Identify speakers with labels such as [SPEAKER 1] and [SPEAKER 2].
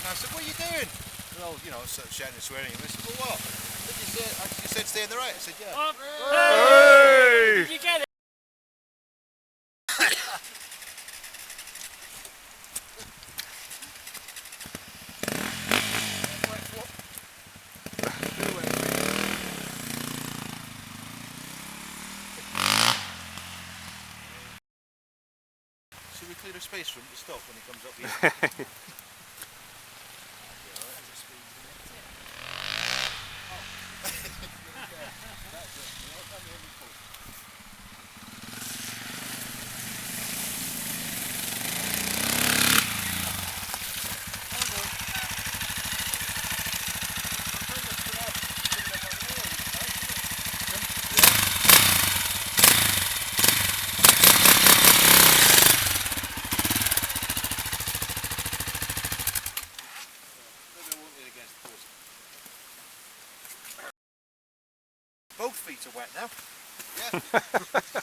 [SPEAKER 1] I said, what are you doing? Well, you know, sort of shouting and swearing. And I said, well, what? You said stay in the right. I said, yeah.
[SPEAKER 2] Hey!
[SPEAKER 3] Did you get it?
[SPEAKER 1] Should we clear a space for him to stop when he comes up here? Both feet are wet now. Yeah.